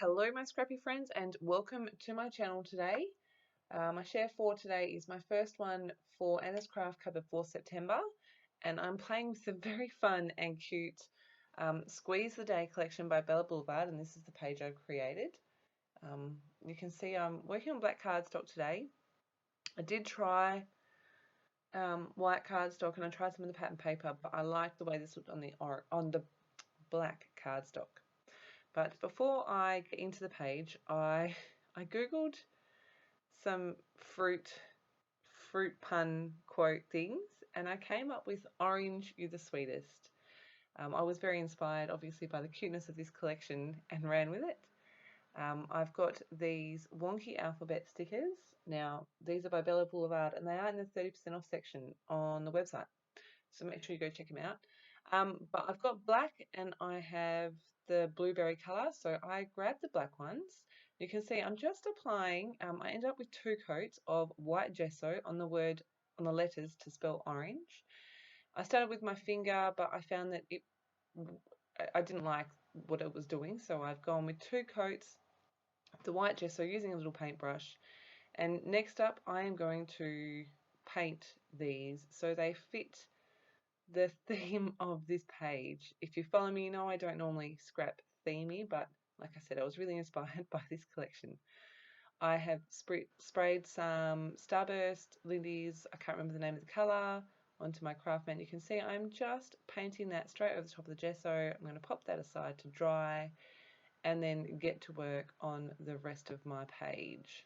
Hello my scrappy friends and welcome to my channel today. My share for today is my first one for Anna's Craft Cupboard for September, and I'm playing with the very fun and cute Squeeze the Day collection by Bella Blvd, and this is the page I've created. You can see I'm working on black cardstock today. I did try white cardstock and I tried some of the pattern paper, but I liked the way this looked on the black cardstock. But before I get into the page, I googled some fruit pun quote things, and I came up with "Orange, you the sweetest." I was very inspired, obviously, by the cuteness of this collection and ran with it. I've got these wonky alphabet stickers. Now, these are by Bella Blvd, and they are in the 30% off section on the website. So make sure you go check them out. But I've got black and I have the blueberry colour, so I grabbed the black ones. You can see I'm just applying, I ended up with 2 coats of white gesso on the letters to spell orange. I started with my finger, but I found that I didn't like what it was doing, so I've gone with 2 coats of the white gesso using a little paintbrush. And next up I am going to paint these so they fit the theme of this page. If you follow me, you know I don't normally scrap themey, but like I said, I was really inspired by this collection. I have sprayed some Starburst lilies, I can't remember the name of the colour, onto my craft mat. You can see I'm just painting that straight over the top of the gesso. I'm going to pop that aside to dry and then get to work on the rest of my page.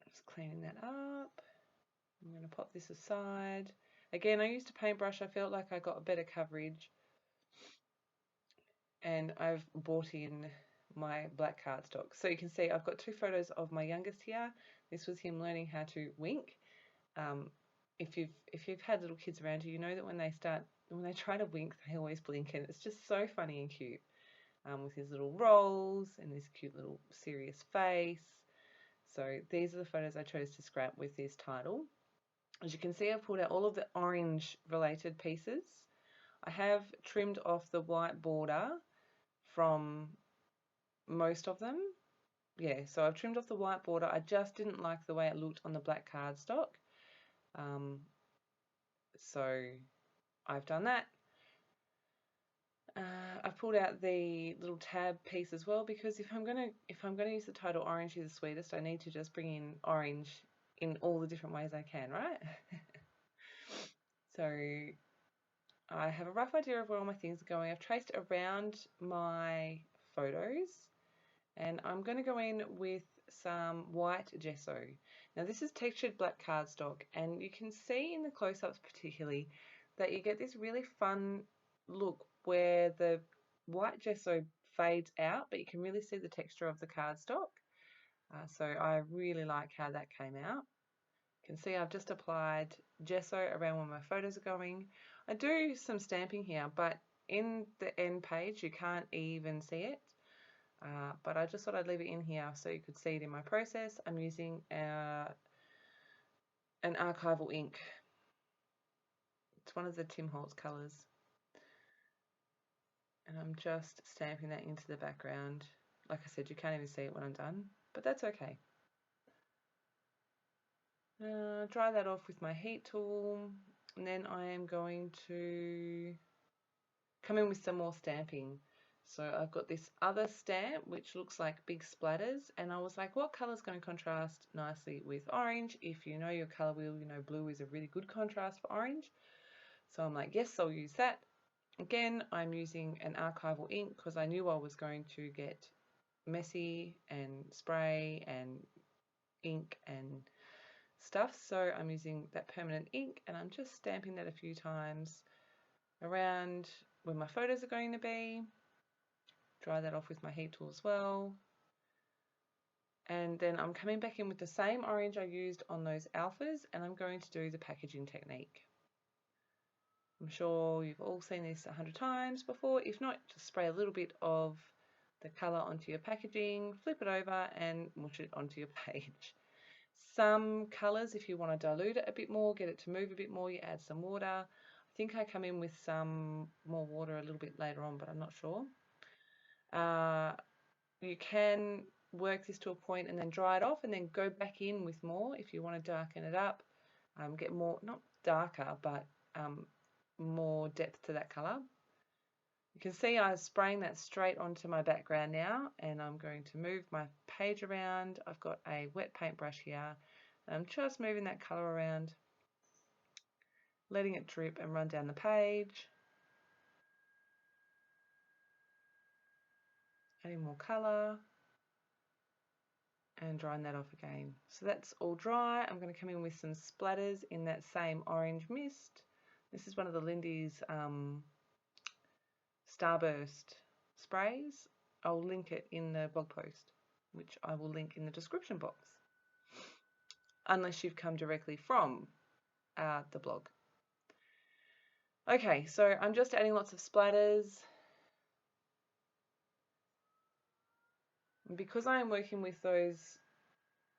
Just cleaning that up. I'm going to pop this aside. Again, I used a paintbrush. I felt like I got a better coverage. And I've brought in my black cardstock. So you can see I've got 2 photos of my youngest here. This was him learning how to wink. If you've had little kids around you, you know that when they try to wink, they always blink, and it's just so funny and cute. With his little rolls and his cute little serious face. So these are the photos I chose to scrap with this title. As you can see, I've pulled out all of the orange related pieces. I have trimmed off the white border from most of them. Yeah, so I've trimmed off the white border. I just didn't like the way it looked on the black cardstock. So I've done that. I've pulled out the little tab piece as well, because if I'm gonna use the title "Orange is the Sweetest," I need to just bring in orange in all the different ways I can, right? So I have a rough idea of where all my things are going. I've traced around my photos, and I'm going to go in with some white gesso. Now this is textured black cardstock, and you can see in the close-ups particularly that you get this really fun look where the white gesso fades out, but you can really see the texture of the cardstock. So I really like how that came out. You can see I've just applied gesso around where my photos are going. I do some stamping here, but in the end page you can't even see it. But I just thought I'd leave it in here so you could see it in my process. I'm using an archival ink. It's one of the Tim Holtz colours. And I'm just stamping that into the background. Like I said, you can't even see it when I'm done, but that's okay. Dry that off with my heat tool, and then I am going to come in with some more stamping. So I've got this other stamp which looks like big splatters, and I was like, what colour is going to contrast nicely with orange? If you know your colour wheel, you know blue is a really good contrast for orange. So I'm like, yes, I'll use that. Again, I'm using an archival ink because I knew I was going to get messy and spray and ink and stuff. So I'm using that permanent ink, and I'm just stamping that a few times around where my photos are going to be. Dry that off with my heat tool as well. And then I'm coming back in with the same orange I used on those alphas, and I'm going to do the packaging technique. I'm sure you've all seen this 100 times before. If not, just spray a little bit of the colour onto your packaging, flip it over and mush it onto your page. Some colours, if you want to dilute it a bit more, get it to move a bit more, you add some water. I think I come in with some more water a little bit later on, but I'm not sure. You can work this to a point and then dry it off and then go back in with more if you want to darken it up, get more, not darker, but more depth to that colour. You can see I'm spraying that straight onto my background now, and I'm going to move my page around. I've got a wet paintbrush here, and I'm just moving that colour around, letting it drip and run down the page, adding more colour, and drying that off again. So that's all dry. I'm going to come in with some splatters in that same orange mist. This is one of the Lindy's Starburst sprays. I'll link it in the blog post, which I will link in the description box, unless you've come directly from the blog. Okay, so I'm just adding lots of splatters. Because I am working with those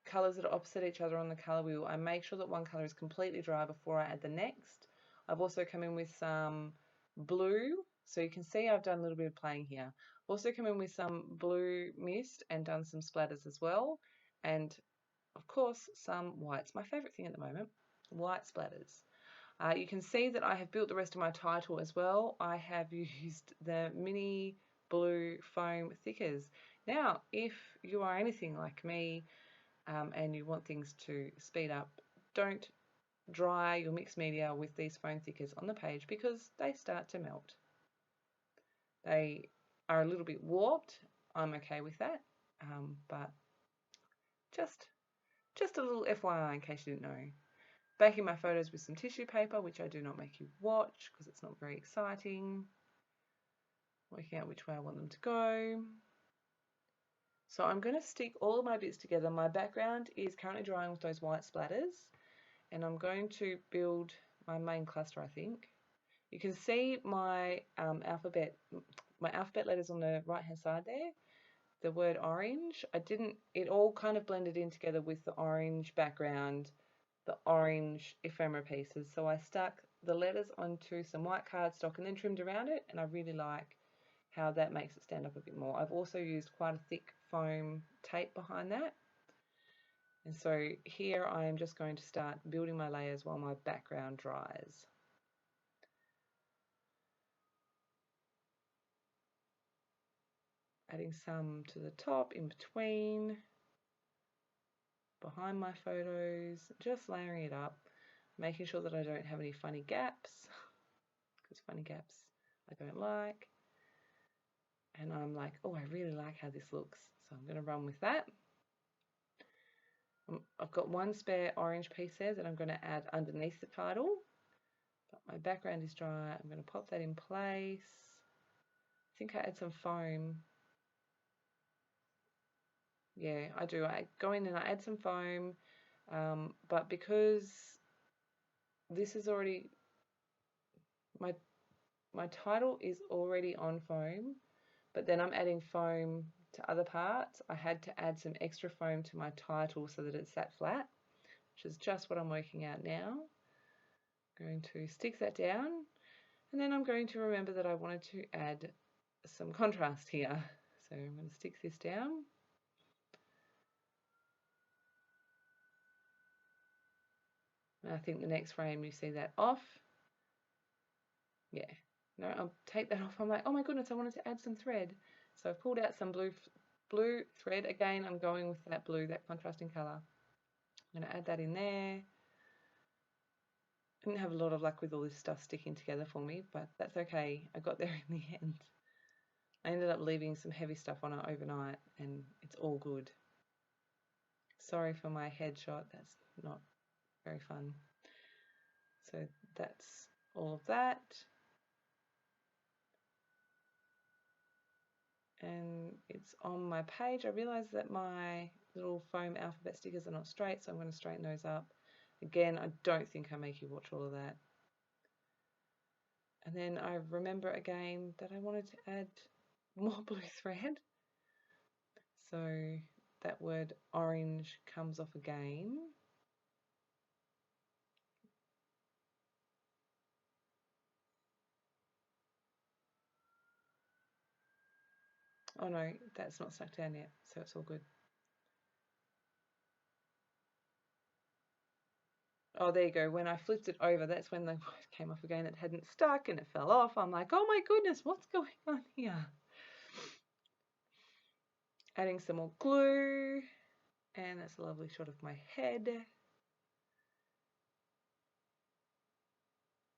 colours that are opposite each other on the colour wheel, I make sure that one colour is completely dry before I add the next. I've also come in with some blue, so you can see I've done a little bit of playing here. I've also come in with some blue mist and done some splatters as well, and of course some whites, my favourite thing at the moment, white splatters. You can see that I have built the rest of my title as well. I have used the mini blue foam thickers. Now, if you are anything like me and you want things to speed up, don't dry your mixed media with these foam thickers on the page because they start to melt. They are a little bit warped. I'm okay with that, but just a little FYI in case you didn't know. Backing my photos with some tissue paper, which I do not make you watch because it's not very exciting. Working out which way I want them to go. So I'm going to stick all of my bits together. My background is currently drying with those white splatters, and I'm going to build my main cluster, I think. You can see my alphabet letters on the right hand side there, the word orange. It all kind of blended in together with the orange background, the orange ephemera pieces. So I stuck the letters onto some white cardstock and then trimmed around it, and I really like how that makes it stand up a bit more. I've also used quite a thick foam tape behind that. And so here I am just going to start building my layers while my background dries. Adding some to the top, in between, behind my photos, just layering it up, making sure that I don't have any funny gaps, because funny gaps I don't like. And I'm like, oh, I really like how this looks, so I'm going to run with that. I've got one spare orange piece there that I'm going to add underneath the title, but my background is dry. I'm going to pop that in place. I think I add some foam. Yeah, I do. I go in and I add some foam, but because this is already, my title is already on foam, but then I'm adding foam to other parts. I had to add some extra foam to my title so that it sat flat, which is just what I'm working out now. I'm going to stick that down, and then I'm going to remember that I wanted to add some contrast here. So I'm going to stick this down. And I think the next frame you see that off. Yeah, no, I'll take that off. I'm like, oh my goodness, I wanted to add some thread. So I've pulled out some blue thread. Again, I'm going with that blue, that contrasting colour. I'm going to add that in there. I didn't have a lot of luck with all this stuff sticking together for me, but that's okay. I got there in the end. I ended up leaving some heavy stuff on it overnight, and it's all good. Sorry for my headshot, that's not very fun. So that's all of that. And it's on my page. I realised that my little foam alphabet stickers are not straight, so I'm going to straighten those up. Again, I don't think I make you watch all of that. And then I remember again that I wanted to add more blue thread. So that word orange comes off again. Oh no, that's not stuck down yet, so it's all good. Oh, there you go. When I flipped it over, that's when the word came off again. It hadn't stuck and it fell off. I'm like, oh my goodness, what's going on here? Adding some more glue, and that's a lovely shot of my head.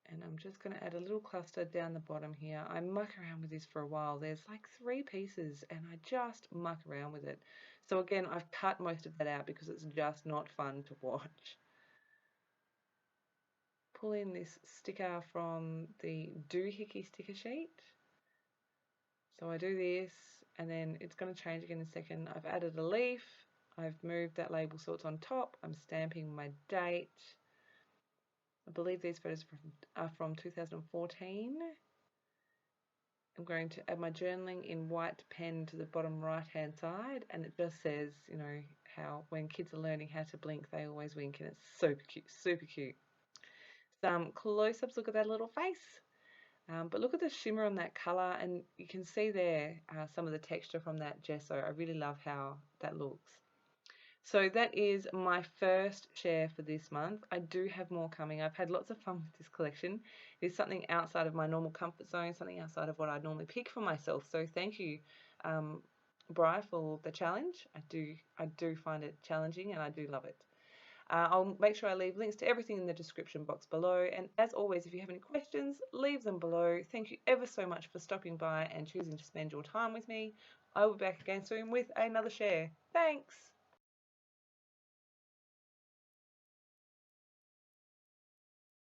And I'm just going to add a little cluster down the bottom here. I muck around with this for a while. There's like 3 pieces and I just muck around with it. So again, I've cut most of that out because it's just not fun to watch. Pull in this sticker from the doohickey sticker sheet. So I do this and then it's going to change again in a second. I've added a leaf. I've moved that label so it's on top. I'm stamping my date. I believe these photos are from 2014. I'm going to add my journaling in white pen to the bottom right hand side, and it just says, you know, how when kids are learning how to blink, they always wink, and it's super cute, super cute. Some close-ups, look at that little face. But look at the shimmer on that colour, and you can see there some of the texture from that gesso. I really love how that looks. So that is my first share for this month. I do have more coming. I've had lots of fun with this collection. It's something outside of my normal comfort zone, something outside of what I'd normally pick for myself. So thank you, Bri, for the challenge. I do find it challenging and I do love it. I'll make sure I leave links to everything in the description box below. And as always, if you have any questions, leave them below. Thank you ever so much for stopping by and choosing to spend your time with me. I will be back again soon with another share. Thanks.